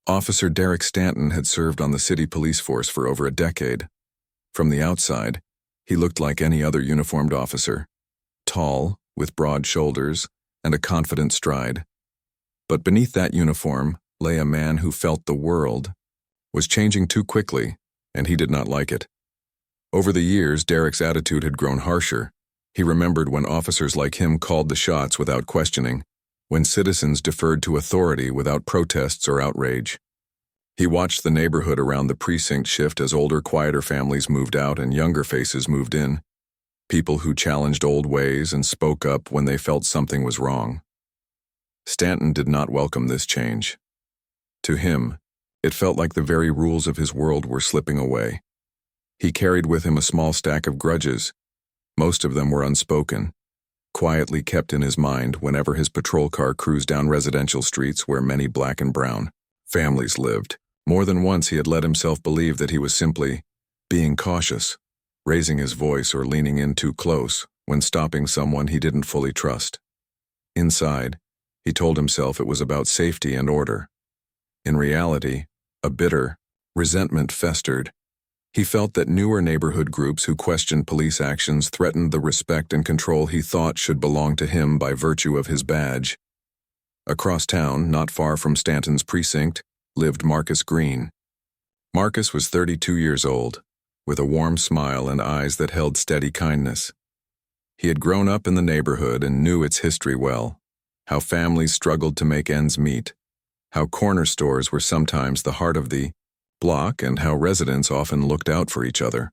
Officer Derek Stanton had served on the city police force for over a decade. From the outside, he looked like any other uniformed officer, tall, with broad shoulders, and a confident stride. But beneath that uniform lay a man who felt the world was changing too quickly, and he did not like it. Over the years, Derek's attitude had grown harsher. He remembered when officers like him called the shots without questioning, when citizens deferred to authority without protests or outrage. He watched the neighborhood around the precinct shift as older, quieter families moved out and younger faces moved in, people who challenged old ways and spoke up when they felt something was wrong. Stanton did not welcome this change. To him, it felt like the very rules of his world were slipping away. He carried with him a small stack of grudges. Most of them were unspoken, quietly kept in his mind whenever his patrol car cruised down residential streets where many black and brown families lived. More than once he had let himself believe that he was simply being cautious, raising his voice or leaning in too close when stopping someone he didn't fully trust. Inside, he told himself it was about safety and order. In reality, a bitter resentment festered. He felt that newer neighborhood groups who questioned police actions threatened the respect and control he thought should belong to him by virtue of his badge. Across town, not far from Stanton's precinct, lived Marcus Green. Marcus was 32 years old, with a warm smile and eyes that held steady kindness. He had grown up in the neighborhood and knew its history well, how families struggled to make ends meet, how corner stores were sometimes the heart of the block, and how residents often looked out for each other.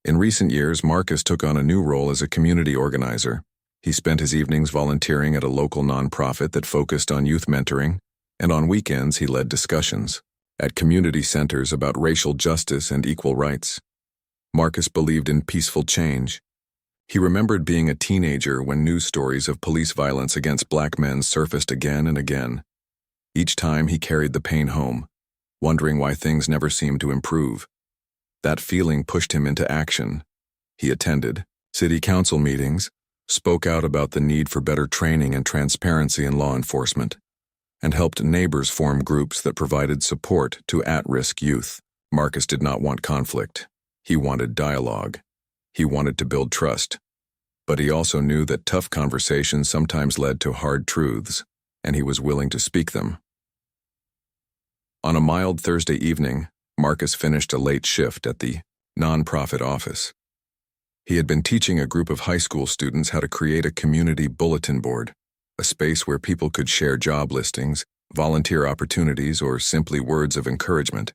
In recent years, Marcus took on a new role as a community organizer. He spent his evenings volunteering at a local nonprofit that focused on youth mentoring, and on weekends he led discussions at community centers about racial justice and equal rights. Marcus believed in peaceful change. He remembered being a teenager when news stories of police violence against black men surfaced again and again. Each time he carried the pain home, wondering why things never seemed to improve. That feeling pushed him into action. He attended city council meetings, spoke out about the need for better training and transparency in law enforcement, and helped neighbors form groups that provided support to at-risk youth. Marcus did not want conflict. He wanted dialogue. He wanted to build trust. But he also knew that tough conversations sometimes led to hard truths, and he was willing to speak them. On a mild Thursday evening, Marcus finished a late shift at the nonprofit office. He had been teaching a group of high school students how to create a community bulletin board, a space where people could share job listings, volunteer opportunities, or simply words of encouragement.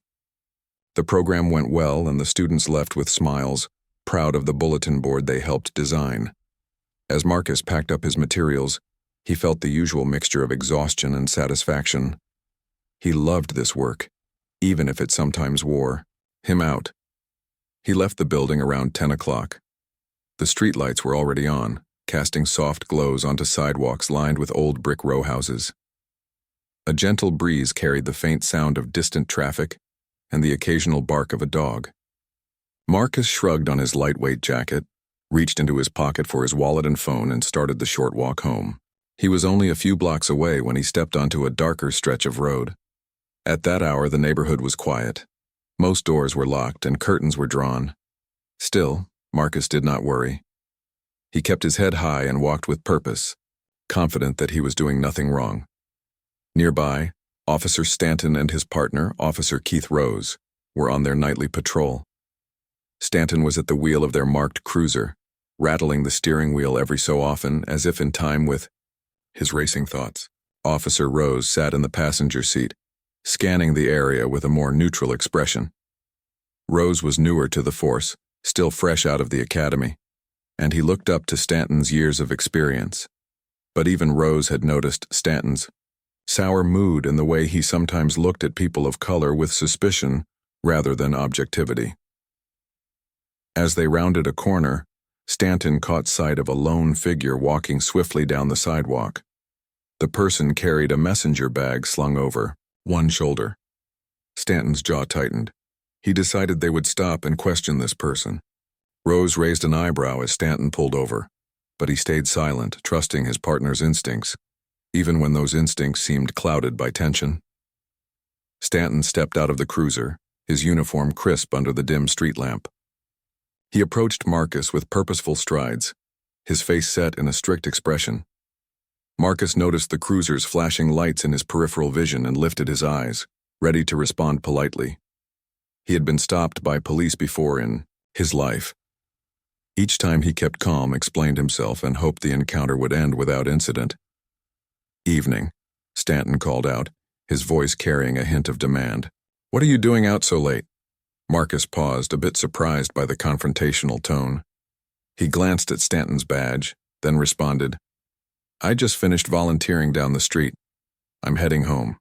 The program went well, and the students left with smiles, proud of the bulletin board they helped design. As Marcus packed up his materials, he felt the usual mixture of exhaustion and satisfaction. He loved this work, even if it sometimes wore him out. He left the building around 10 o'clock. The streetlights were already on, casting soft glows onto sidewalks lined with old brick row houses. A gentle breeze carried the faint sound of distant traffic and the occasional bark of a dog. Marcus shrugged on his lightweight jacket, reached into his pocket for his wallet and phone, and started the short walk home. He was only a few blocks away when he stepped onto a darker stretch of road. At that hour, the neighborhood was quiet. Most doors were locked and curtains were drawn. Still, Marcus did not worry. He kept his head high and walked with purpose, confident that he was doing nothing wrong. Nearby, Officer Stanton and his partner, Officer Keith Rose, were on their nightly patrol. Stanton was at the wheel of their marked cruiser, rattling the steering wheel every so often as if in time with his racing thoughts. Officer Rose sat in the passenger seat, scanning the area with a more neutral expression. Rose was newer to the force, still fresh out of the academy, and he looked up to Stanton's years of experience. But even Rose had noticed Stanton's sour mood and the way he sometimes looked at people of color with suspicion rather than objectivity. As they rounded a corner, Stanton caught sight of a lone figure walking swiftly down the sidewalk. The person carried a messenger bag slung over one shoulder. Stanton's jaw tightened. He decided they would stop and question this person. Rose raised an eyebrow as Stanton pulled over, but he stayed silent, trusting his partner's instincts, even when those instincts seemed clouded by tension. Stanton stepped out of the cruiser, his uniform crisp under the dim street lamp. He approached Marcus with purposeful strides, his face set in a strict expression. Marcus noticed the cruiser's flashing lights in his peripheral vision and lifted his eyes, ready to respond politely. He had been stopped by police before in his life. Each time he kept calm, explained himself, and hoped the encounter would end without incident. "Evening," Stanton called out, his voice carrying a hint of demand. "What are you doing out so late?" Marcus paused, a bit surprised by the confrontational tone. He glanced at Stanton's badge, then responded, "I just finished volunteering down the street. I'm heading home."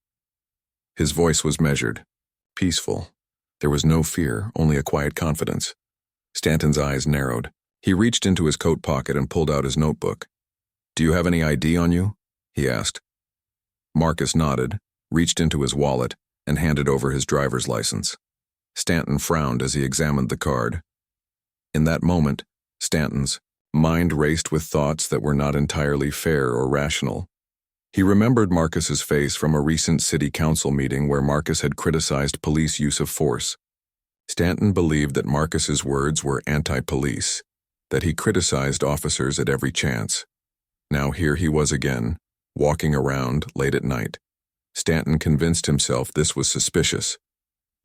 His voice was measured, peaceful. There was no fear, only a quiet confidence. Stanton's eyes narrowed. He reached into his coat pocket and pulled out his notebook. "Do you have any ID on you?" he asked. Marcus nodded, reached into his wallet, and handed over his driver's license. Stanton frowned as he examined the card. In that moment, Stanton's mind raced with thoughts that were not entirely fair or rational. He remembered Marcus's face from a recent city council meeting where Marcus had criticized police use of force. Stanton believed that Marcus's words were anti-police, that he criticized officers at every chance. Now here he was again, walking around late at night. Stanton convinced himself this was suspicious.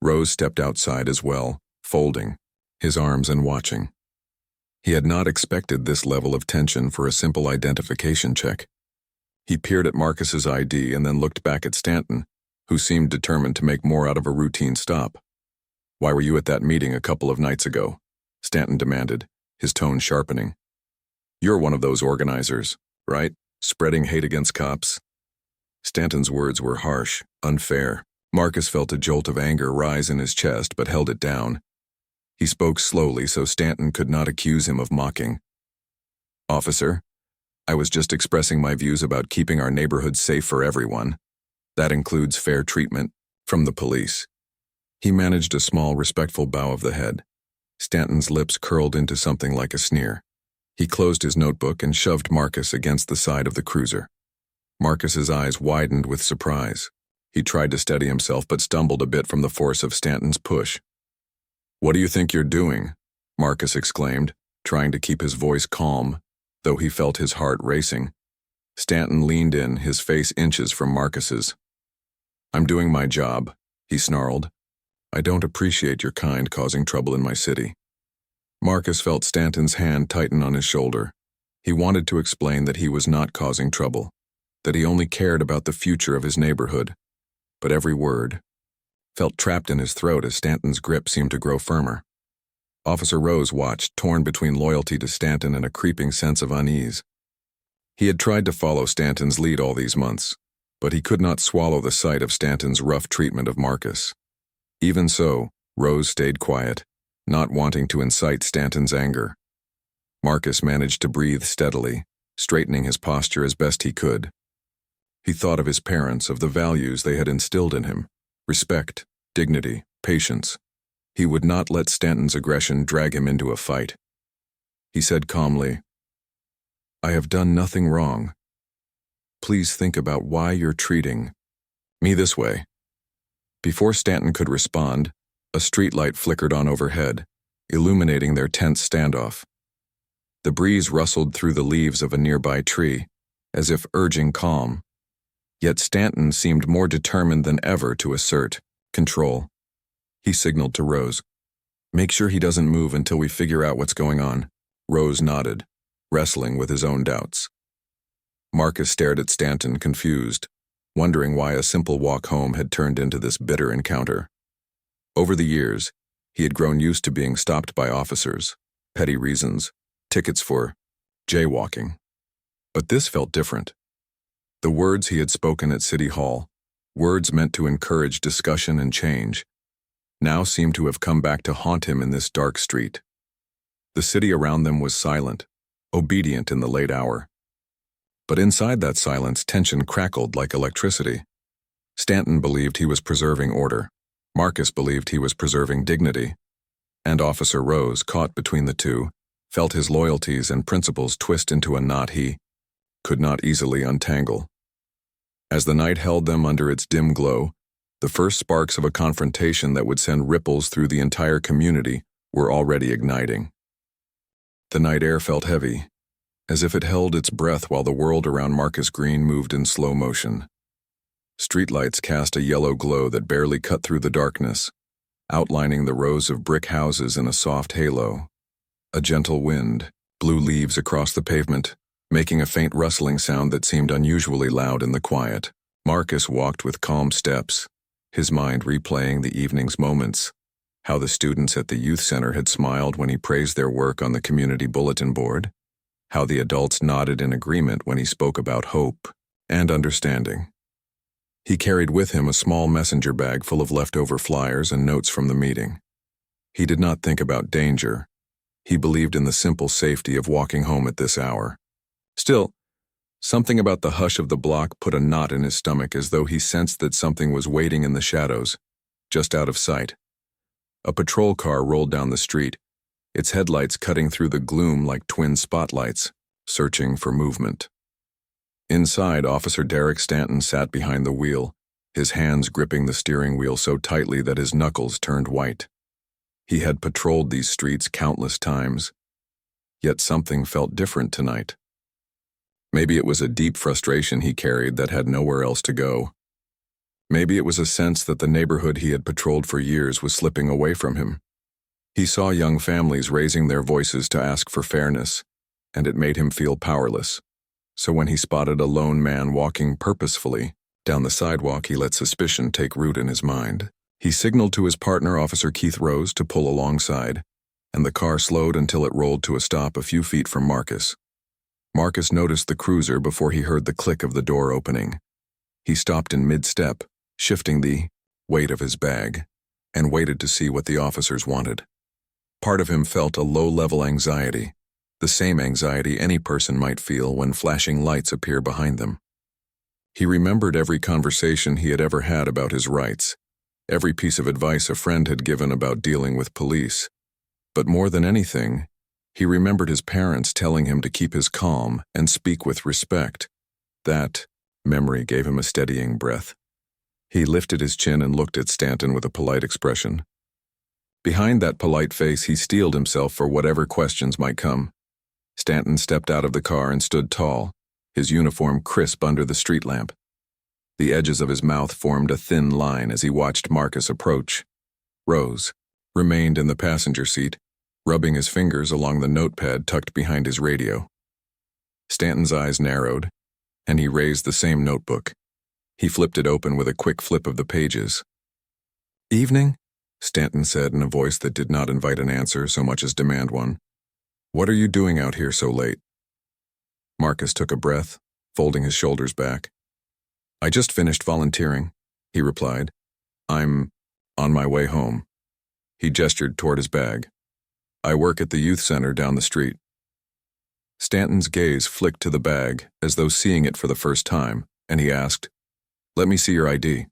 Rose stepped outside as well, folding his arms and watching. He had not expected this level of tension for a simple identification check. He peered at Marcus's ID and then looked back at Stanton, who seemed determined to make more out of a routine stop. "Why were you at that meeting a couple of nights ago?" Stanton demanded, his tone sharpening. "You're one of those organizers, right? Spreading hate against cops?" Stanton's words were harsh, unfair. Marcus felt a jolt of anger rise in his chest but held it down. He spoke slowly so Stanton could not accuse him of mocking. "Officer, I was just expressing my views about keeping our neighborhood safe for everyone. That includes fair treatment from the police." He managed a small, respectful bow of the head. Stanton's lips curled into something like a sneer. He closed his notebook and shoved Marcus against the side of the cruiser. Marcus's eyes widened with surprise. He tried to steady himself but stumbled a bit from the force of Stanton's push. "What do you think you're doing?" Marcus exclaimed, trying to keep his voice calm, though he felt his heart racing. Stanton leaned in, his face inches from Marcus's. "I'm doing my job," he snarled. "I don't appreciate your kind causing trouble in my city." Marcus felt Stanton's hand tighten on his shoulder. He wanted to explain that he was not causing trouble, that he only cared about the future of his neighborhood. But every word felt trapped in his throat as Stanton's grip seemed to grow firmer. Officer Rose watched, torn between loyalty to Stanton and a creeping sense of unease. He had tried to follow Stanton's lead all these months, but he could not swallow the sight of Stanton's rough treatment of Marcus. Even so, Rose stayed quiet, not wanting to incite Stanton's anger. Marcus managed to breathe steadily, straightening his posture as best he could. He thought of his parents, of the values they had instilled in him: respect, dignity, patience. He would not let Stanton's aggression drag him into a fight. He said calmly, "I have done nothing wrong. Please think about why you're treating me this way." Before Stanton could respond, a streetlight flickered on overhead, illuminating their tense standoff. The breeze rustled through the leaves of a nearby tree, as if urging calm. Yet Stanton seemed more determined than ever to assert control. He signaled to Rose, "Make sure he doesn't move until we figure out what's going on." Rose nodded, wrestling with his own doubts. Marcus stared at Stanton, confused, wondering why a simple walk home had turned into this bitter encounter. Over the years, he had grown used to being stopped by officers, petty reasons, tickets for jaywalking. But this felt different. The words he had spoken at City Hall, words meant to encourage discussion and change, now seemed to have come back to haunt him in this dark street. The city around them was silent, obedient in the late hour. But inside that silence, tension crackled like electricity. Stanton believed he was preserving order. Marcus believed he was preserving dignity. And Officer Rose, caught between the two, felt his loyalties and principles twist into a knot he could not easily untangle. As the night held them under its dim glow, The first sparks of a confrontation that would send ripples through the entire community were already igniting. The night air felt heavy, as if it held its breath while the world around Marcus Green moved in slow motion. Streetlights cast a yellow glow that barely cut through the darkness, outlining the rows of brick houses in a soft halo. A gentle wind blew leaves across the pavement, making a faint rustling sound that seemed unusually loud in the quiet. Marcus walked with calm steps, his mind replaying the evening's moments, how the students at the youth center had smiled when he praised their work on the community bulletin board, how the adults nodded in agreement when he spoke about hope and understanding. He carried with him a small messenger bag full of leftover flyers and notes from the meeting. He did not think about danger. He believed in the simple safety of walking home at this hour. Still, something about the hush of the block put a knot in his stomach, as though he sensed that something was waiting in the shadows, just out of sight. A patrol car rolled down the street, its headlights cutting through the gloom like twin spotlights, searching for movement. Inside, Officer Derek Stanton sat behind the wheel, his hands gripping the steering wheel so tightly that his knuckles turned white. He had patrolled these streets countless times, yet something felt different tonight. Maybe it was a deep frustration he carried that had nowhere else to go. Maybe it was a sense that the neighborhood he had patrolled for years was slipping away from him. He saw young families raising their voices to ask for fairness, and it made him feel powerless. So when he spotted a lone man walking purposefully down the sidewalk, he let suspicion take root in his mind. He signaled to his partner, Officer Keith Rose, to pull alongside, and the car slowed until it rolled to a stop a few feet from Marcus. Marcus noticed the cruiser before he heard the click of the door opening. He stopped in mid-step, shifting the weight of his bag, and waited to see what the officers wanted. Part of him felt a low-level anxiety, the same anxiety any person might feel when flashing lights appear behind them. He remembered every conversation he had ever had about his rights, every piece of advice a friend had given about dealing with police. But more than anything, he remembered his parents telling him to keep his calm and speak with respect. That memory gave him a steadying breath. He lifted his chin and looked at Stanton with a polite expression. Behind that polite face, he steeled himself for whatever questions might come. Stanton stepped out of the car and stood tall, his uniform crisp under the street lamp. The edges of his mouth formed a thin line as he watched Marcus approach. Rose remained in the passenger seat, rubbing his fingers along the notepad tucked behind his radio. Stanton's eyes narrowed, and he raised the same notebook. He flipped it open with a quick flip of the pages. "Evening?" Stanton said in a voice that did not invite an answer so much as demand one. "What are you doing out here so late?" Marcus took a breath, folding his shoulders back. "I just finished volunteering," he replied. "I'm on my way home." He gestured toward his bag. "I work at the youth center down the street." Stanton's gaze flicked to the bag, as though seeing it for the first time, and he asked, "Let me see your ID."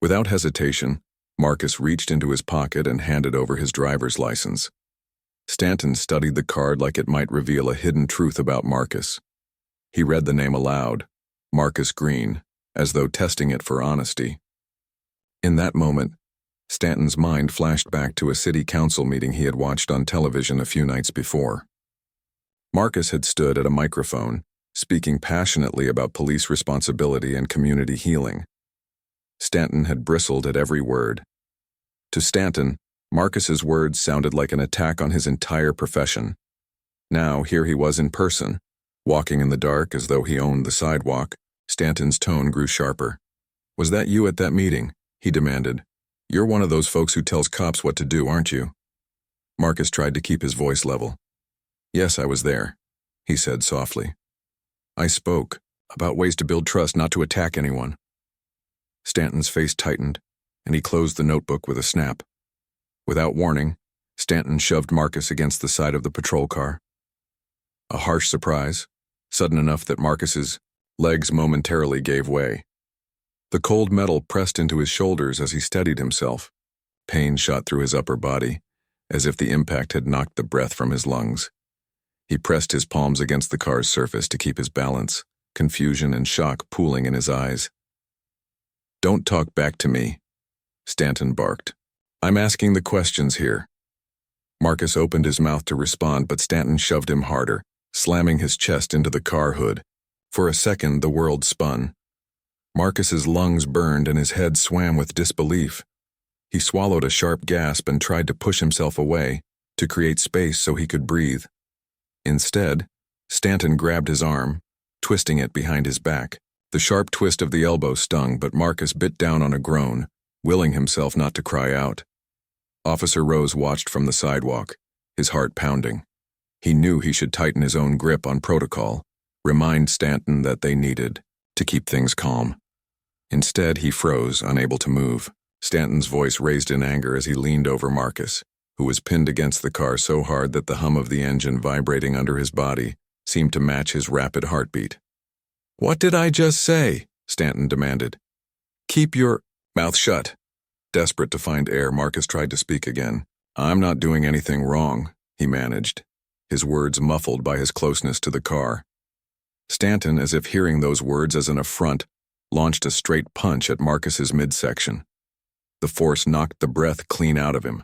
Without hesitation, Marcus reached into his pocket and handed over his driver's license. Stanton studied the card like it might reveal a hidden truth about Marcus. He read the name aloud, Marcus Green, as though testing it for honesty. In that moment, Stanton's mind flashed back to a city council meeting he had watched on television a few nights before. Marcus had stood at a microphone, speaking passionately about police responsibility and community healing. Stanton had bristled at every word. To Stanton, Marcus's words sounded like an attack on his entire profession. Now, here he was in person, walking in the dark as though he owned the sidewalk. Stanton's tone grew sharper. "Was that you at that meeting?" he demanded. "You're one of those folks who tells cops what to do, aren't you?" Marcus tried to keep his voice level. "Yes, I was there," he said softly. "I spoke about ways to build trust, not to attack anyone." Stanton's face tightened, and he closed the notebook with a snap. Without warning, Stanton shoved Marcus against the side of the patrol car. A harsh surprise, sudden enough that Marcus's legs momentarily gave way. The cold metal pressed into his shoulders as he steadied himself. Pain shot through his upper body, as if the impact had knocked the breath from his lungs. He pressed his palms against the car's surface to keep his balance, confusion and shock pooling in his eyes. "Don't talk back to me," Stanton barked. "I'm asking the questions here." Marcus opened his mouth to respond, but Stanton shoved him harder, slamming his chest into the car hood. For a second, the world spun. Marcus's lungs burned and his head swam with disbelief. He swallowed a sharp gasp and tried to push himself away, to create space so he could breathe. Instead, Stanton grabbed his arm, twisting it behind his back. The sharp twist of the elbow stung, but Marcus bit down on a groan, willing himself not to cry out. Officer Rose watched from the sidewalk, his heart pounding. He knew he should tighten his own grip on protocol, remind Stanton that they needed to keep things calm. Instead, he froze, unable to move. Stanton's voice raised in anger as he leaned over Marcus, who was pinned against the car so hard that the hum of the engine vibrating under his body seemed to match his rapid heartbeat. "What did I just say?" Stanton demanded. "Keep your mouth shut." Desperate to find air, Marcus tried to speak again. "I'm not doing anything wrong," he managed, his words muffled by his closeness to the car. Stanton, as if hearing those words as an affront, launched a straight punch at Marcus's midsection. The force knocked the breath clean out of him.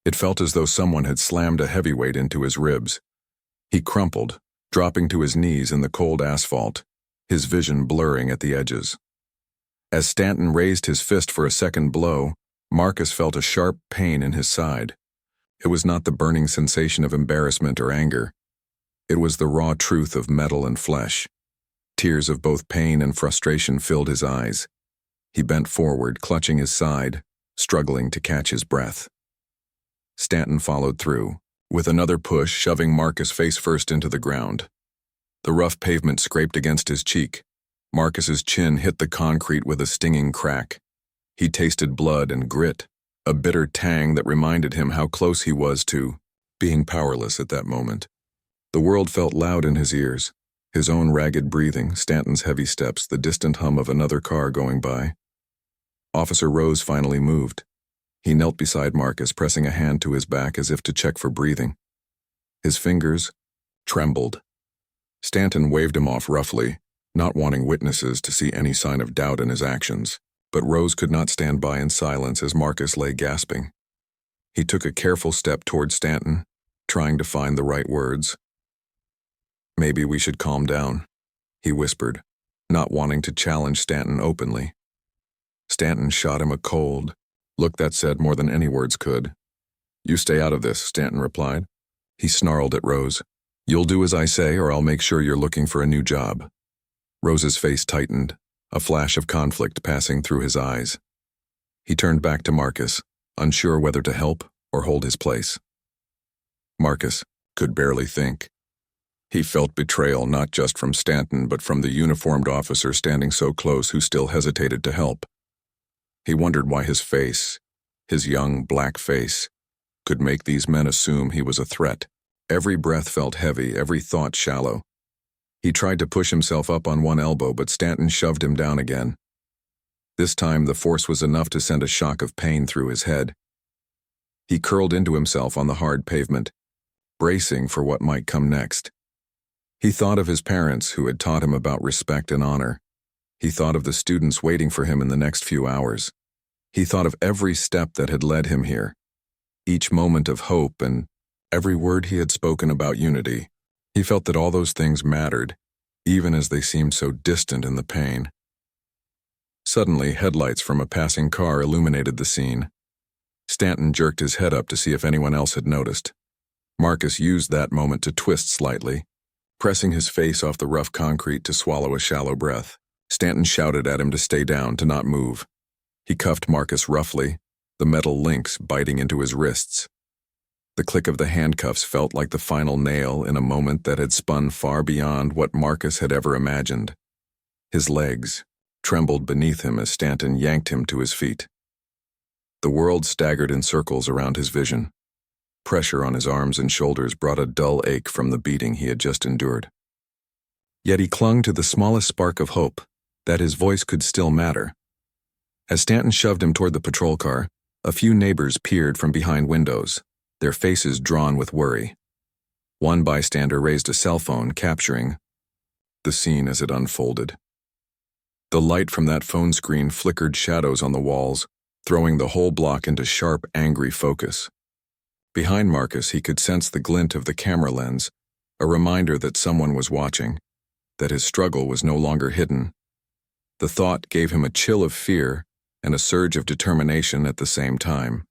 It felt as though someone had slammed a heavyweight into his ribs. He crumpled, dropping to his knees in the cold asphalt, his vision blurring at the edges. As Stanton raised his fist for a second blow, Marcus felt a sharp pain in his side. It was not the burning sensation of embarrassment or anger. It was the raw truth of metal and flesh. Tears of both pain and frustration filled his eyes. He bent forward, clutching his side, struggling to catch his breath. Stanton followed through, with another push shoving Marcus face first into the ground. The rough pavement scraped against his cheek. Marcus's chin hit the concrete with a stinging crack. He tasted blood and grit, a bitter tang that reminded him how close he was to being powerless at that moment. The world felt loud in his ears, his own ragged breathing, Stanton's heavy steps, the distant hum of another car going by. Officer Rose finally moved. He knelt beside Marcus, pressing a hand to his back as if to check for breathing. His fingers trembled. Stanton waved him off roughly, not wanting witnesses to see any sign of doubt in his actions, but Rose could not stand by in silence as Marcus lay gasping. He took a careful step toward Stanton, trying to find the right words. "Maybe we should calm down," he whispered, not wanting to challenge Stanton openly. Stanton shot him a cold look that said more than any words could. "You stay out of this," Stanton replied. He snarled at Rose. "You'll do as I say, or I'll make sure you're looking for a new job." Rose's face tightened, a flash of conflict passing through his eyes. He turned back to Marcus, unsure whether to help or hold his place. Marcus could barely think. He felt betrayal not just from Stanton but from the uniformed officer standing so close who still hesitated to help. He wondered why his face, his young black face, could make these men assume he was a threat. Every breath felt heavy, every thought shallow. He tried to push himself up on one elbow, but Stanton shoved him down again. This time the force was enough to send a shock of pain through his head. He curled into himself on the hard pavement, bracing for what might come next. He thought of his parents who had taught him about respect and honor. He thought of the students waiting for him in the next few hours. He thought of every step that had led him here, each moment of hope and every word he had spoken about unity. He felt that all those things mattered, even as they seemed so distant in the pain. Suddenly, headlights from a passing car illuminated the scene. Stanton jerked his head up to see if anyone else had noticed. Marcus used that moment to twist slightly, pressing his face off the rough concrete to swallow a shallow breath. Stanton shouted at him to stay down, to not move. He cuffed Marcus roughly, the metal links biting into his wrists. The click of the handcuffs felt like the final nail in a moment that had spun far beyond what Marcus had ever imagined. His legs trembled beneath him as Stanton yanked him to his feet. The world staggered in circles around his vision. Pressure on his arms and shoulders brought a dull ache from the beating he had just endured. Yet he clung to the smallest spark of hope, that his voice could still matter. As Stanton shoved him toward the patrol car, a few neighbors peered from behind windows, their faces drawn with worry. One bystander raised a cell phone, capturing the scene as it unfolded. The light from that phone screen flickered shadows on the walls, throwing the whole block into sharp, angry focus. Behind Marcus, he could sense the glint of the camera lens, a reminder that someone was watching, that his struggle was no longer hidden. The thought gave him a chill of fear and a surge of determination at the same time.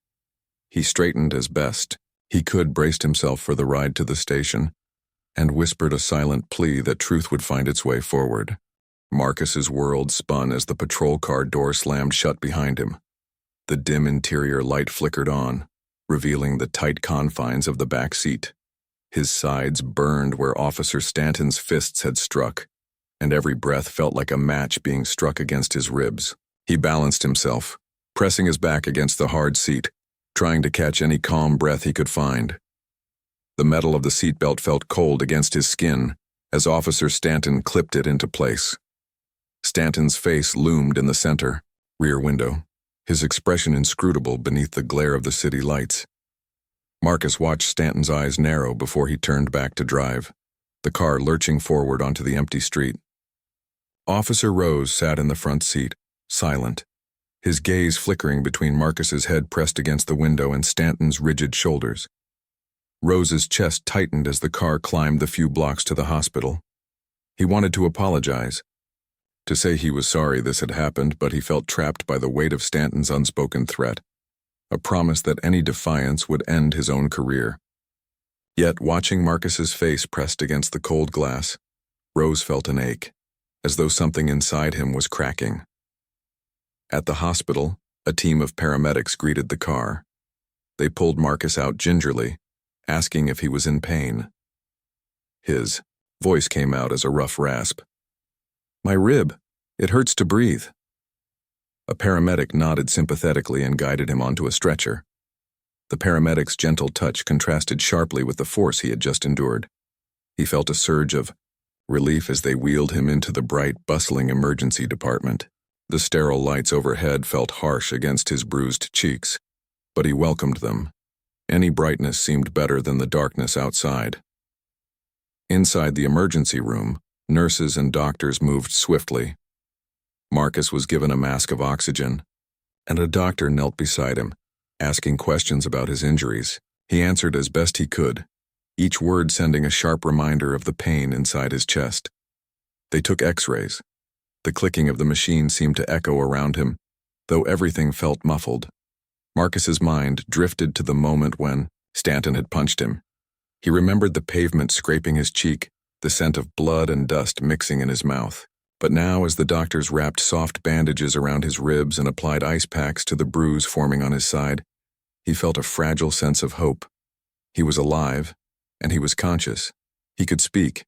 He straightened as best he could, braced himself for the ride to the station, and whispered a silent plea that truth would find its way forward. Marcus's world spun as the patrol car door slammed shut behind him. The dim interior light flickered on, revealing the tight confines of the back seat. His sides burned where Officer Stanton's fists had struck, and every breath felt like a match being struck against his ribs. He balanced himself, pressing his back against the hard seat, trying to catch any calm breath he could find. The metal of the seatbelt felt cold against his skin as Officer Stanton clipped it into place. Stanton's face loomed in the center, rear window, his expression inscrutable beneath the glare of the city lights. Marcus watched Stanton's eyes narrow before he turned back to drive, the car lurching forward onto the empty street. Officer Rose sat in the front seat, silent, his gaze flickering between Marcus's head pressed against the window and Stanton's rigid shoulders. Rose's chest tightened as the car climbed the few blocks to the hospital. He wanted to apologize, to say he was sorry this had happened, but he felt trapped by the weight of Stanton's unspoken threat, a promise that any defiance would end his own career. Yet, watching Marcus's face pressed against the cold glass, Rose felt an ache, as though something inside him was cracking. At the hospital, a team of paramedics greeted the car. They pulled Marcus out gingerly, asking if he was in pain. His voice came out as a rough rasp. "My rib. It hurts to breathe." A paramedic nodded sympathetically and guided him onto a stretcher. The paramedic's gentle touch contrasted sharply with the force he had just endured. He felt a surge of relief as they wheeled him into the bright, bustling emergency department. The sterile lights overhead felt harsh against his bruised cheeks, but he welcomed them. Any brightness seemed better than the darkness outside. Inside the emergency room, nurses and doctors moved swiftly. Marcus was given a mask of oxygen, and a doctor knelt beside him, asking questions about his injuries. He answered as best he could, each word sending a sharp reminder of the pain inside his chest. They took x-rays. The clicking of the machine seemed to echo around him, though everything felt muffled. Marcus's mind drifted to the moment when Stanton had punched him. He remembered the pavement scraping his cheek, the scent of blood and dust mixing in his mouth. But now, as the doctors wrapped soft bandages around his ribs and applied ice packs to the bruise forming on his side, he felt a fragile sense of hope. He was alive, and he was conscious. He could speak.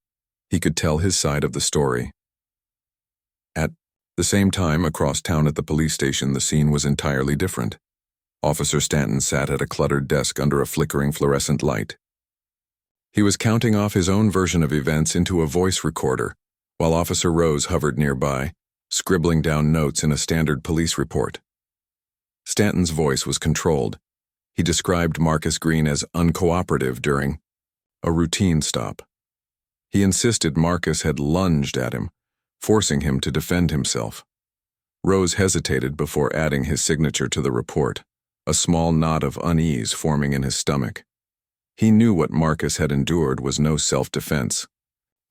He could tell his side of the story. At the same time, across town at the police station, the scene was entirely different. Officer Stanton sat at a cluttered desk under a flickering fluorescent light. He was counting off his own version of events into a voice recorder, while Officer Rose hovered nearby, scribbling down notes in a standard police report. Stanton's voice was controlled. He described Marcus Green as uncooperative during a routine stop. He insisted Marcus had lunged at him, forcing him to defend himself. Rose hesitated before adding his signature to the report, a small knot of unease forming in his stomach. He knew what Marcus had endured was no self-defense.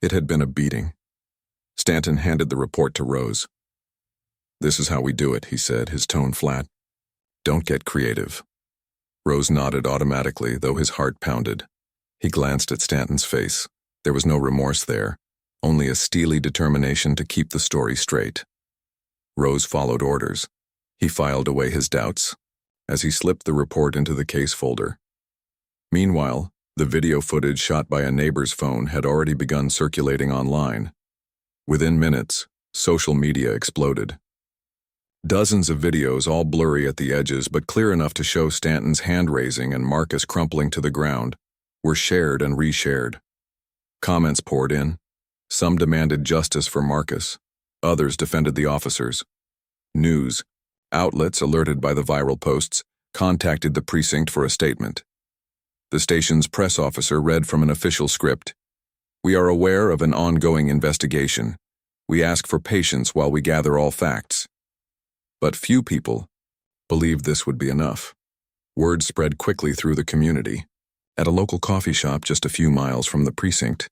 It had been a beating. Stanton handed the report to Rose. "This is how we do it," he said, his tone flat. "Don't get creative." Rose nodded automatically, though his heart pounded. He glanced at Stanton's face. There was no remorse there, only a steely determination to keep the story straight. Rose followed orders. He filed away his doubts, as he slipped the report into the case folder. Meanwhile, the video footage shot by a neighbor's phone had already begun circulating online. Within minutes, social media exploded. Dozens of videos, all blurry at the edges but clear enough to show Stanton's hand-raising and Marcus crumpling to the ground, were shared and reshared. Comments poured in. Some demanded justice for Marcus. Others defended the officers. News outlets, alerted by the viral posts, contacted the precinct for a statement. The station's press officer read from an official script. "We are aware of an ongoing investigation. We ask for patience while we gather all facts. But few people believed this would be enough. Word spread quickly through the community. At a local coffee shop just a few miles from the precinct,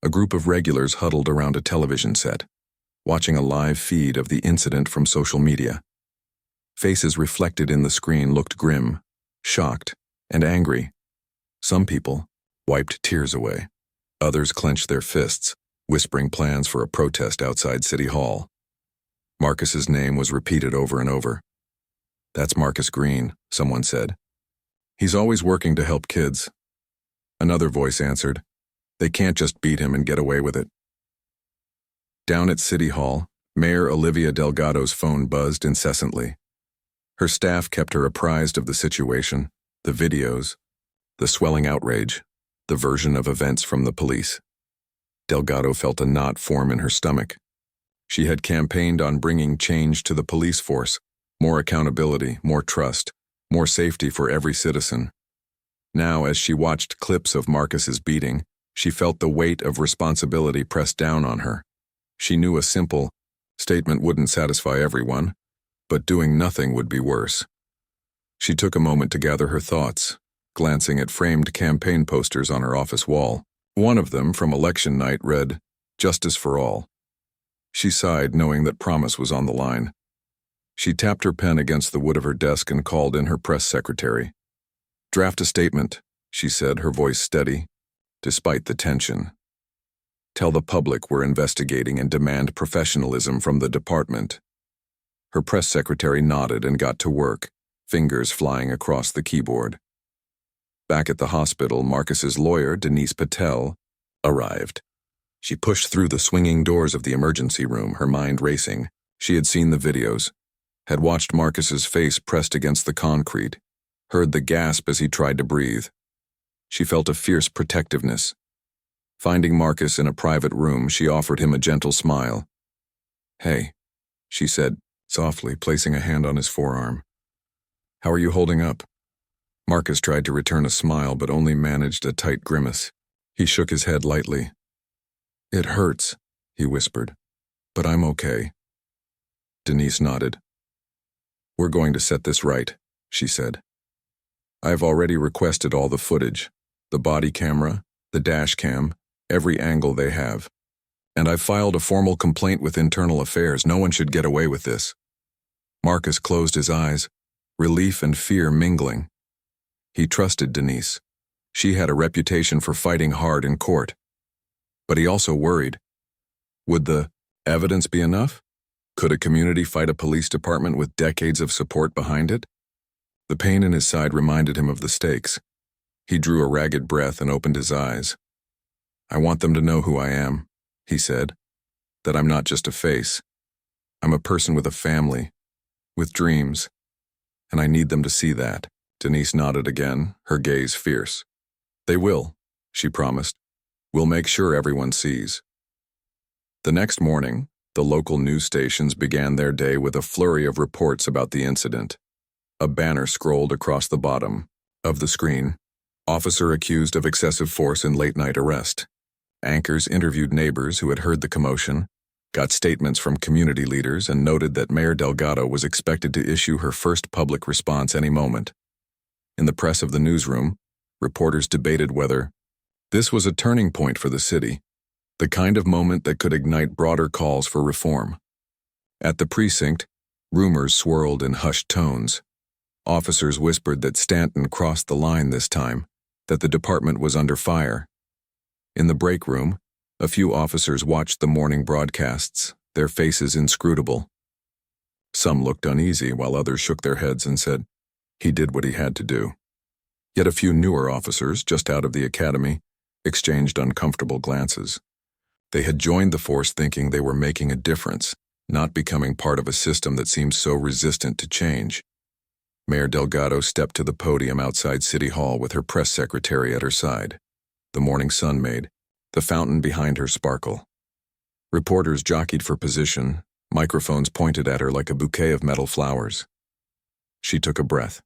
a group of regulars huddled around a television set, watching a live feed of the incident from social media. Faces reflected in the screen looked grim, shocked, and angry. Some people wiped tears away. Others clenched their fists, whispering plans for a protest outside City Hall. Marcus's name was repeated over and over. "That's Marcus Green," someone said. "He's always working to help kids." Another voice answered, "They can't just beat him and get away with it." Down at City Hall, Mayor Olivia Delgado's phone buzzed incessantly. Her staff kept her apprised of the situation, the videos, the swelling outrage, the version of events from the police. Delgado felt a knot form in her stomach. She had campaigned on bringing change to the police force, more accountability, more trust, more safety for every citizen. Now, as she watched clips of Marcus's beating, she felt the weight of responsibility pressed down on her. She knew a simple statement wouldn't satisfy everyone, but doing nothing would be worse. She took a moment to gather her thoughts, glancing at framed campaign posters on her office wall. One of them, from election night, read, "Justice for All." She sighed, knowing that promise was on the line. She tapped her pen against the wood of her desk and called in her press secretary. "Draft a statement," she said, her voice steady, despite the tension. "Tell the public we're investigating and demand professionalism from the department." Her press secretary nodded and got to work, fingers flying across the keyboard. Back at the hospital, Marcus's lawyer, Denise Patel, arrived. She pushed through the swinging doors of the emergency room, her mind racing. She had seen the videos, had watched Marcus's face pressed against the concrete, heard the gasp as he tried to breathe. She felt a fierce protectiveness. Finding Marcus in a private room, she offered him a gentle smile. "Hey," she said, softly, placing a hand on his forearm. "How are you holding up?" Marcus tried to return a smile, but only managed a tight grimace. He shook his head lightly. "It hurts," he whispered, "but I'm okay." Denise nodded. "We're going to set this right," she said. "I've already requested all the footage, the body camera, the dash cam, every angle they have. And I've filed a formal complaint with Internal Affairs. No one should get away with this." Marcus closed his eyes, relief and fear mingling. He trusted Denise. She had a reputation for fighting hard in court. But he also worried. Would the evidence be enough? Could a community fight a police department with decades of support behind it? The pain in his side reminded him of the stakes. He drew a ragged breath and opened his eyes. "I want them to know who I am," he said, "that I'm not just a face. I'm a person with a family, with dreams, and I need them to see that." Denise nodded again, her gaze fierce. "They will," she promised. "We'll make sure everyone sees." The next morning, the local news stations began their day with a flurry of reports about the incident. A banner scrolled across the bottom of the screen. "Officer accused of excessive force in late-night arrest." Anchors interviewed neighbors who had heard the commotion, got statements from community leaders, and noted that Mayor Delgado was expected to issue her first public response any moment. In the press of the newsroom, reporters debated whether this was a turning point for the city, the kind of moment that could ignite broader calls for reform. At the precinct, rumors swirled in hushed tones. Officers whispered that Stanton crossed the line this time, that the department was under fire. In the break room, a few officers watched the morning broadcasts, their faces inscrutable. Some looked uneasy, while others shook their heads and said, "He did what he had to do." Yet a few newer officers, just out of the academy, exchanged uncomfortable glances. They had joined the force thinking they were making a difference, not becoming part of a system that seemed so resistant to change. Mayor Delgado stepped to the podium outside City Hall with her press secretary at her side. The morning sun made the fountain behind her sparkle. Reporters jockeyed for position, microphones pointed at her like a bouquet of metal flowers. She took a breath.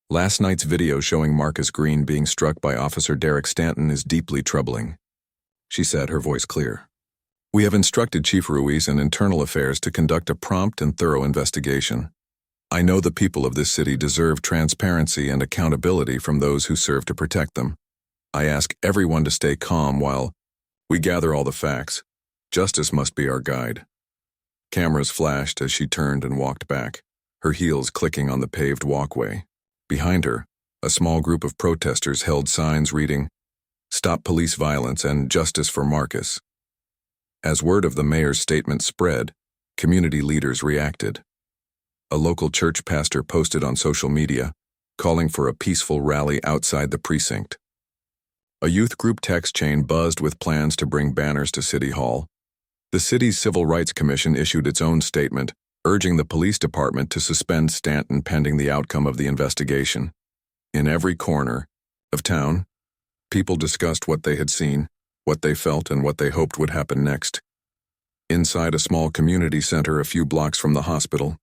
"Last night's video showing Marcus Green being struck by Officer Derek Stanton is deeply troubling," she said, her voice clear. We have instructed Chief Ruiz and Internal Affairs to conduct a prompt and thorough investigation. I know the people of this city deserve transparency and accountability from those who serve to protect them. I ask everyone to stay calm while we gather all the facts. Justice must be our guide." Cameras flashed as she turned and walked back, her heels clicking on the paved walkway. Behind her, a small group of protesters held signs reading, "Stop Police Violence" and "Justice for Marcus." As word of the mayor's statement spread, community leaders reacted. A local church pastor posted on social media, calling for a peaceful rally outside the precinct. A youth group text chain buzzed with plans to bring banners to City Hall. The city's Civil Rights Commission issued its own statement, urging the police department to suspend Stanton pending the outcome of the investigation. In every corner of town, people discussed what they had seen, what they felt, and what they hoped would happen next. Inside a small community center a few blocks from the hospital,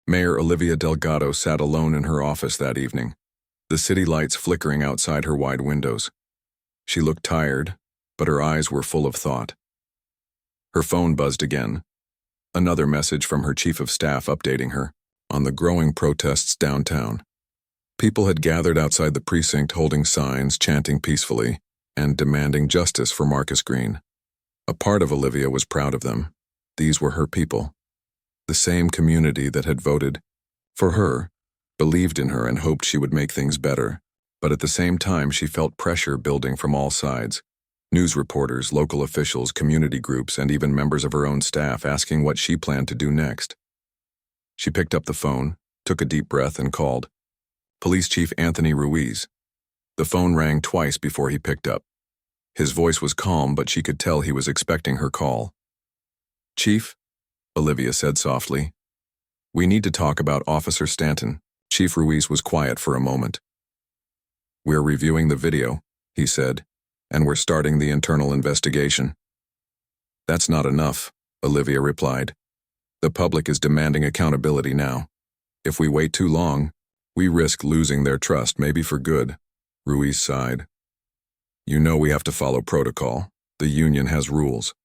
Mayor Olivia Delgado sat alone in her office that evening, the city lights flickering outside her wide windows. She looked tired, but her eyes were full of thought. Her phone buzzed again. Another message from her chief of staff updating her on the growing protests downtown. People had gathered outside the precinct holding signs, chanting peacefully, and demanding justice for Marcus Green. A part of Olivia was proud of them. These were her people. The same community that had voted for her, believed in her and hoped she would make things better. But at the same time, she felt pressure building from all sides. News reporters, local officials, community groups, and even members of her own staff asking what she planned to do next. She picked up the phone, took a deep breath, and called Police Chief Anthony Ruiz. The phone rang twice before he picked up. His voice was calm, but she could tell he was expecting her call. "Chief," Olivia said softly, "we need to talk about Officer Stanton." Chief Ruiz was quiet for a moment. "We're reviewing the video," he said, "and we're starting the internal investigation." "That's not enough," Olivia replied. "The public is demanding accountability now. If we wait too long, we risk losing their trust, maybe for good." Ruiz sighed. "You know we have to follow protocol. The union has rules.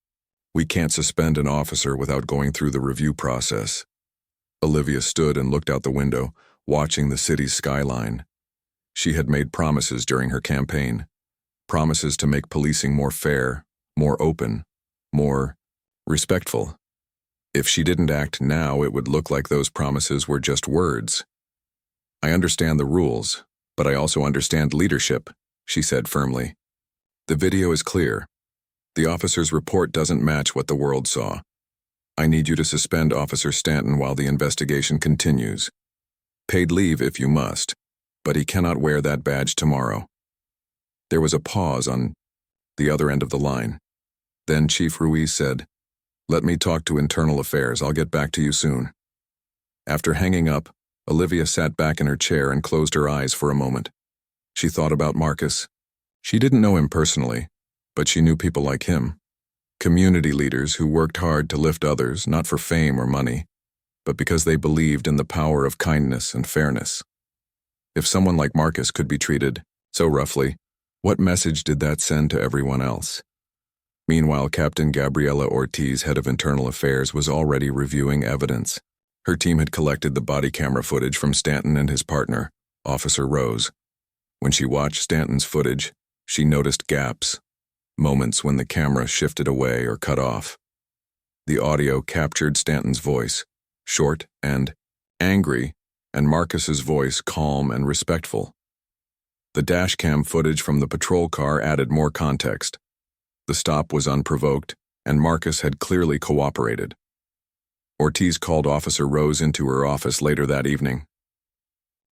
We can't suspend an officer without going through the review process." Olivia stood and looked out the window, watching the city's skyline. She had made promises during her campaign. Promises to make policing more fair, more open, more respectful. If she didn't act now, it would look like those promises were just words. "I understand the rules, but I also understand leadership," she said firmly. "The video is clear. The officer's report doesn't match what the world saw. I need you to suspend Officer Stanton while the investigation continues. Paid leave if you must, but he cannot wear that badge tomorrow." There was a pause on the other end of the line. Then Chief Ruiz said, "Let me talk to Internal Affairs. I'll get back to you soon." After hanging up, Olivia sat back in her chair and closed her eyes for a moment. She thought about Marcus. She didn't know him personally, but she knew people like him. Community leaders who worked hard to lift others, not for fame or money, but because they believed in the power of kindness and fairness. If someone like Marcus could be treated so roughly, what message did that send to everyone else? Meanwhile, Captain Gabriela Ortiz, head of Internal Affairs, was already reviewing evidence. Her team had collected the body camera footage from Stanton and his partner, Officer Rose. When she watched Stanton's footage, she noticed gaps, moments when the camera shifted away or cut off. The audio captured Stanton's voice, short and angry, and Marcus's voice calm and respectful. The dashcam footage from the patrol car added more context. The stop was unprovoked, and Marcus had clearly cooperated. Ortiz called Officer Rose into her office later that evening.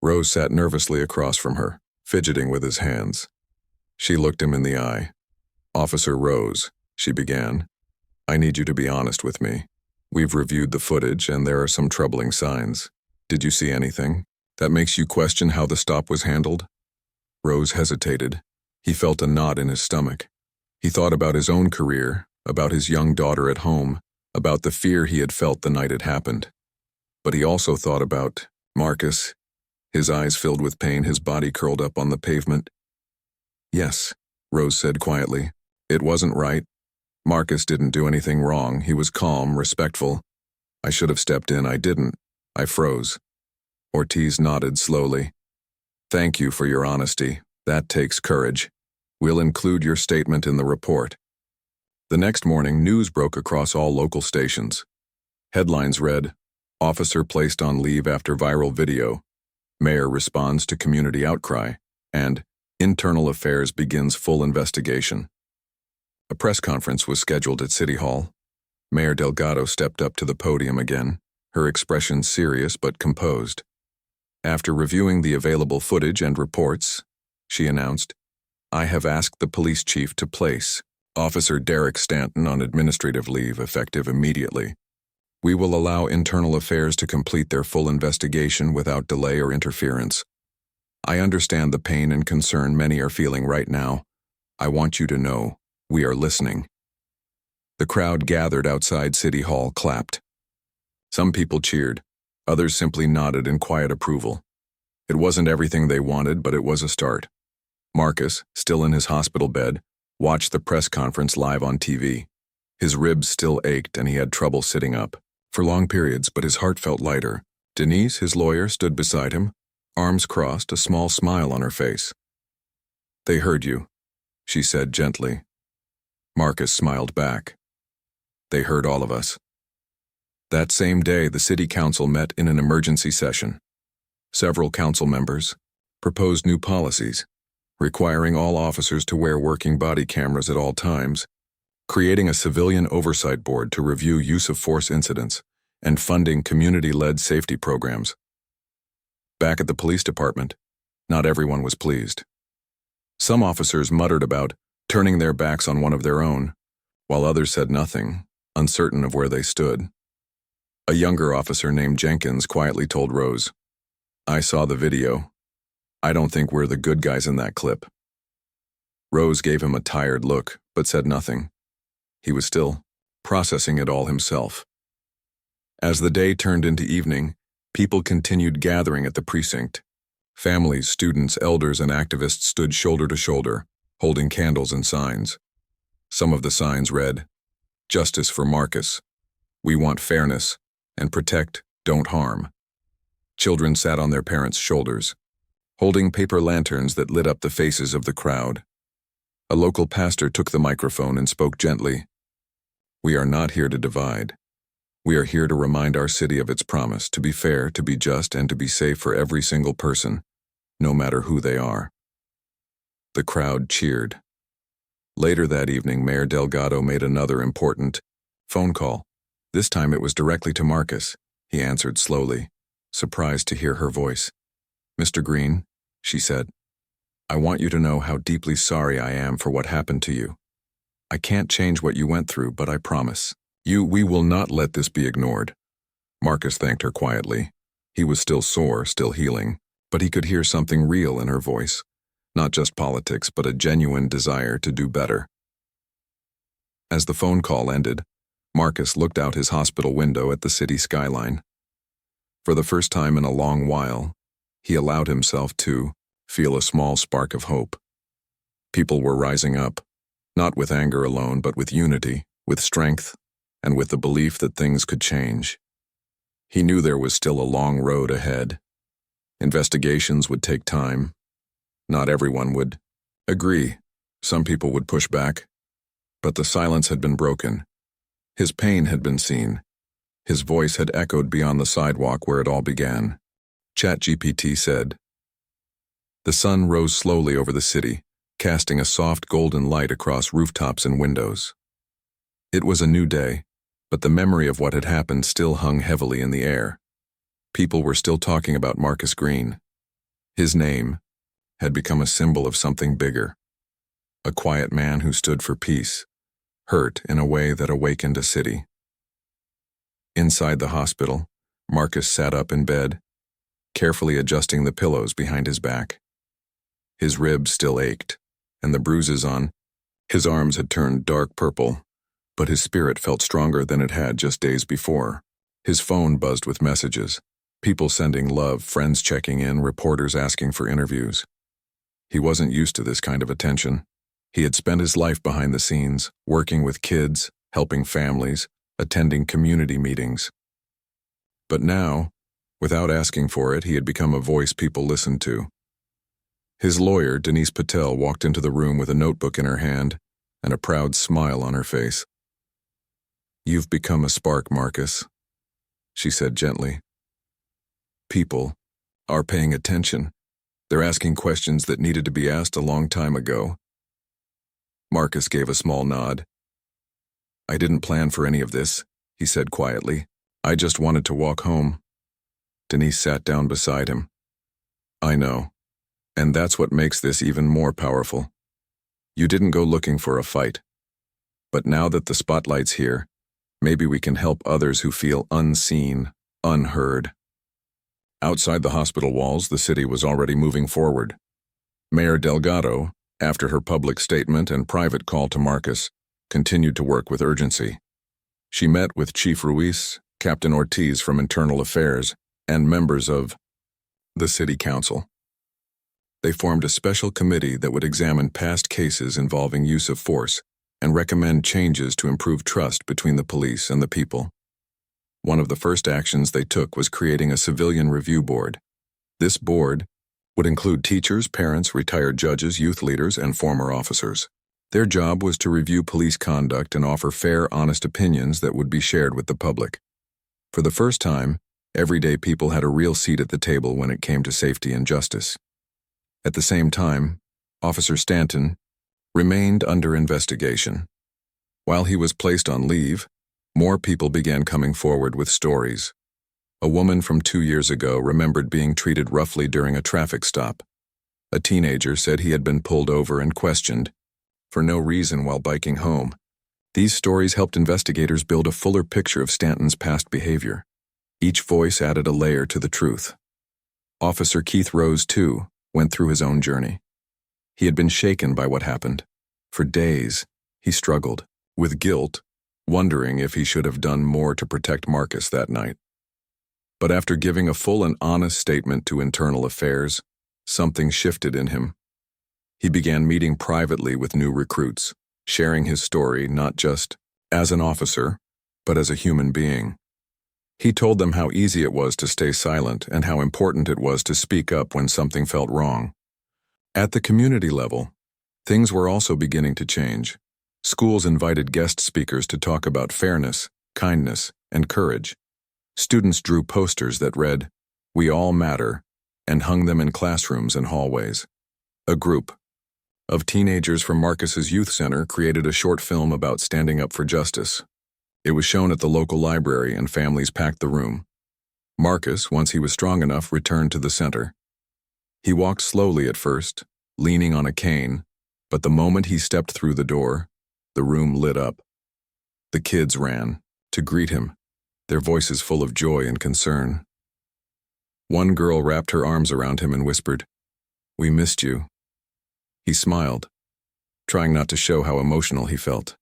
Rose sat nervously across from her, fidgeting with his hands. She looked him in the eye. "Officer Rose," she began, "I need you to be honest with me. We've reviewed the footage, and there are some troubling signs. Did you see anything that makes you question how the stop was handled?" Rose hesitated. He felt a knot in his stomach. He thought about his own career, about his young daughter at home, about the fear he had felt the night it happened. But he also thought about Marcus. His eyes filled with pain, his body curled up on the pavement. "Yes," Rose said quietly. "It wasn't right. Marcus didn't do anything wrong. He was calm, respectful. I should have stepped in. I didn't. I froze. Ortiz nodded slowly. Thank you for your honesty. That takes courage. We'll include your statement in the report. The next morning, news broke across all local stations. Headlines read, Officer placed on leave after viral video. Mayor responds to community outcry. And Internal Affairs begins full investigation. A press conference was scheduled at City Hall. Mayor Delgado stepped up to the podium again, her expression serious but composed. After reviewing the available footage and reports, she announced, I have asked the police chief to place Officer Derek Stanton on administrative leave effective immediately. We will allow Internal Affairs to complete their full investigation without delay or interference. I understand the pain and concern many are feeling right now. I want you to know, we are listening. The crowd gathered outside City Hall clapped. Some people cheered, others simply nodded in quiet approval. It wasn't everything they wanted, but it was a start. Marcus, still in his hospital bed, watched the press conference live on TV. His ribs still ached and he had trouble sitting up for long periods, but his heart felt lighter. Denise, his lawyer, stood beside him, arms crossed, a small smile on her face. They heard you, she said gently. Marcus smiled back. They heard all of us. That same day, the city council met in an emergency session. Several council members proposed new policies, requiring all officers to wear working body cameras at all times, creating a civilian oversight board to review use of force incidents, and funding community-led safety programs. Back at the police department, not everyone was pleased. Some officers muttered about turning their backs on one of their own, while others said nothing, uncertain of where they stood. A younger officer named Jenkins quietly told Rose, I saw the video. I don't think we're the good guys in that clip. Rose gave him a tired look, but said nothing. He was still processing it all himself. As the day turned into evening, people continued gathering at the precinct. Families, students, elders, and activists stood shoulder to shoulder, holding candles and signs. Some of the signs read, Justice for Marcus. We want fairness, and protect, don't harm. Children sat on their parents' shoulders, holding paper lanterns that lit up the faces of the crowd. A local pastor took the microphone and spoke gently. We are not here to divide. We are here to remind our city of its promise to be fair, to be just, and to be safe for every single person, no matter who they are. The crowd cheered. Later that evening, Mayor Delgado made another important phone call. This time it was directly to Marcus. He answered slowly, surprised to hear her voice. Mr. Green, she said, I want you to know how deeply sorry I am for what happened to you. I can't change what you went through, but I promise. We will not let this be ignored. Marcus thanked her quietly. He was still sore, still healing, but he could hear something real in her voice. Not just politics, but a genuine desire to do better. As the phone call ended, Marcus looked out his hospital window at the city skyline. For the first time in a long while, he allowed himself to feel a small spark of hope. People were rising up, not with anger alone, but with unity, with strength, and with the belief that things could change. He knew there was still a long road ahead. Investigations would take time. Not everyone would agree. Some people would push back. But the silence had been broken. His pain had been seen. His voice had echoed beyond the sidewalk where it all began. ChatGPT said, The sun rose slowly over the city, casting a soft golden light across rooftops and windows. It was a new day, but the memory of what had happened still hung heavily in the air. People were still talking about Marcus Green. His name had become a symbol of something bigger. A quiet man who stood for peace, hurt in a way that awakened a city. Inside the hospital, Marcus sat up in bed, carefully adjusting the pillows behind his back. His ribs still ached, and the bruises on his arms had turned dark purple, but his spirit felt stronger than it had just days before. His phone buzzed with messages, people sending love, friends checking in, reporters asking for interviews. He wasn't used to this kind of attention. He had spent his life behind the scenes, working with kids, helping families, attending community meetings. But now, without asking for it, he had become a voice people listened to. His lawyer, Denise Patel, walked into the room with a notebook in her hand and a proud smile on her face. "You've become a spark, Marcus," she said gently. "People are paying attention. They're asking questions that needed to be asked a long time ago." Marcus gave a small nod. "I didn't plan for any of this," he said quietly. "I just wanted to walk home." Denise sat down beside him. "I know. And that's what makes this even more powerful. You didn't go looking for a fight. But now that the spotlight's here, maybe we can help others who feel unseen, unheard." Outside the hospital walls, the city was already moving forward. Mayor Delgado, after her public statement and private call to Marcus, continued to work with urgency. She met with Chief Ruiz, Captain Ortiz from Internal Affairs, and members of the City Council. They formed a special committee that would examine past cases involving use of force and recommend changes to improve trust between the police and the people. One of the first actions they took was creating a civilian review board. This board would include teachers, parents, retired judges, youth leaders, and former officers. Their job was to review police conduct and offer fair, honest opinions that would be shared with the public. For the first time, everyday people had a real seat at the table when it came to safety and justice. At the same time, Officer Stanton remained under investigation. While he was placed on leave, more people began coming forward with stories. A woman from 2 years ago remembered being treated roughly during a traffic stop. A teenager said he had been pulled over and questioned for no reason while biking home. These stories helped investigators build a fuller picture of Stanton's past behavior. Each voice added a layer to the truth. Officer Keith Rose, too, went through his own journey. He had been shaken by what happened. For days, he struggled with guilt, wondering if he should have done more to protect Marcus that night. But after giving a full and honest statement to Internal Affairs, something shifted in him. He began meeting privately with new recruits, sharing his story not just as an officer, but as a human being. He told them how easy it was to stay silent and how important it was to speak up when something felt wrong. At the community level, things were also beginning to change. Schools invited guest speakers to talk about fairness, kindness, and courage. Students drew posters that read, "We all matter," and hung them in classrooms and hallways. A group of teenagers from Marcus's youth center created a short film about standing up for justice. It was shown at the local library and families packed the room. Marcus, once he was strong enough, returned to the center. He walked slowly at first, leaning on a cane, but the moment he stepped through the door, the room lit up. The kids ran to greet him, their voices full of joy and concern. One girl wrapped her arms around him and whispered, "We missed you." He smiled, trying not to show how emotional he felt.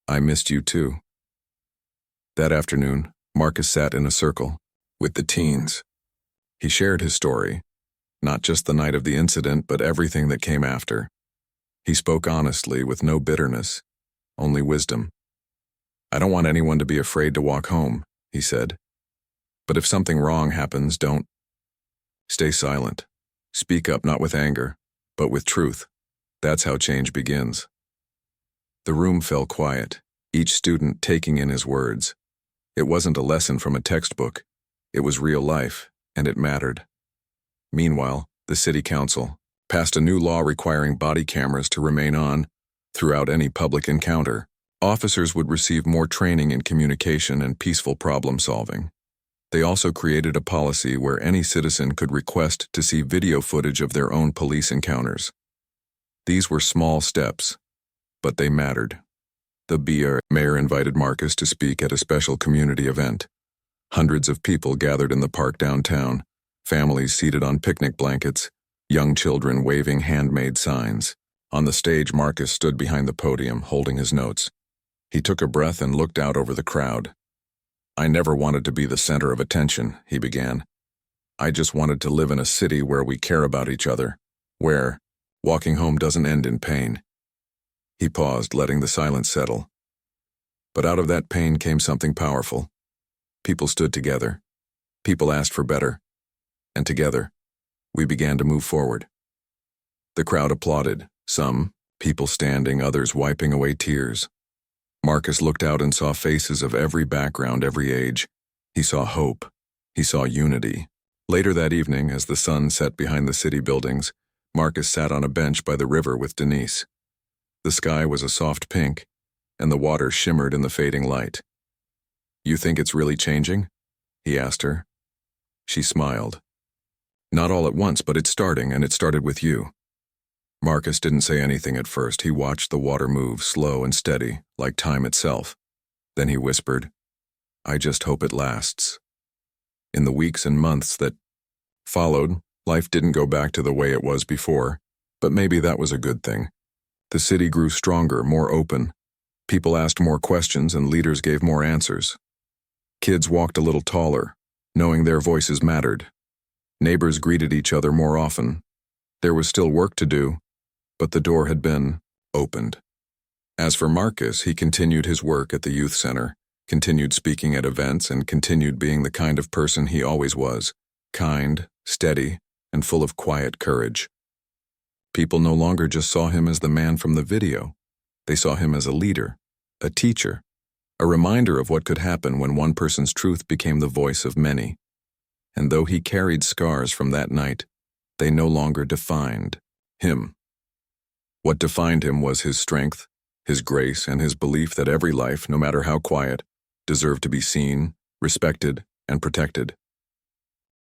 "I missed you too." That afternoon, Marcus sat in a circle with the teens. He shared his story, not just the night of the incident, but everything that came after. He spoke honestly with no bitterness, only wisdom. "I don't want anyone to be afraid to walk home," he said. "But if something wrong happens, don't stay silent. Speak up not with anger, but with truth. That's how change begins." The room fell quiet, each student taking in his words. It wasn't a lesson from a textbook. It was real life, and it mattered. Meanwhile, the city council passed a new law requiring body cameras to remain on throughout any public encounter. Officers would receive more training in communication and peaceful problem solving. They also created a policy where any citizen could request to see video footage of their own police encounters. These were small steps, but they mattered. The mayor invited Marcus to speak at a special community event. Hundreds of people gathered in the park downtown, families seated on picnic blankets, young children waving handmade signs. On the stage, Marcus stood behind the podium, holding his notes. He took a breath and looked out over the crowd. "I never wanted to be the center of attention," he began. "I just wanted to live in a city where we care about each other, where walking home doesn't end in pain. He paused, letting the silence settle. But out of that pain came something powerful. People stood together. People asked for better. And together, we began to move forward. The crowd applauded, some, people standing, others wiping away tears. Marcus looked out and saw faces of every background, every age. He saw hope. He saw unity. Later that evening, as the sun set behind the city buildings, Marcus sat on a bench by the river with Denise. The sky was a soft pink, and the water shimmered in the fading light. "You think it's really changing?" he asked her. She smiled. "Not all at once, but it's starting, and it started with you." Marcus didn't say anything at first. He watched the water move, slow and steady, like time itself. Then he whispered, "I just hope it lasts." In the weeks and months that followed, life didn't go back to the way it was before, but maybe that was a good thing. The city grew stronger, more open. People asked more questions and leaders gave more answers. Kids walked a little taller, knowing their voices mattered. Neighbors greeted each other more often. There was still work to do, but the door had been opened. As for Marcus, he continued his work at the youth center, continued speaking at events, and continued being the kind of person he always was, kind, steady, and full of quiet courage. People no longer just saw him as the man from the video. They saw him as a leader, a teacher, a reminder of what could happen when one person's truth became the voice of many. And though he carried scars from that night, they no longer defined him. What defined him was his strength, his grace, and his belief that every life, no matter how quiet, deserved to be seen, respected, and protected.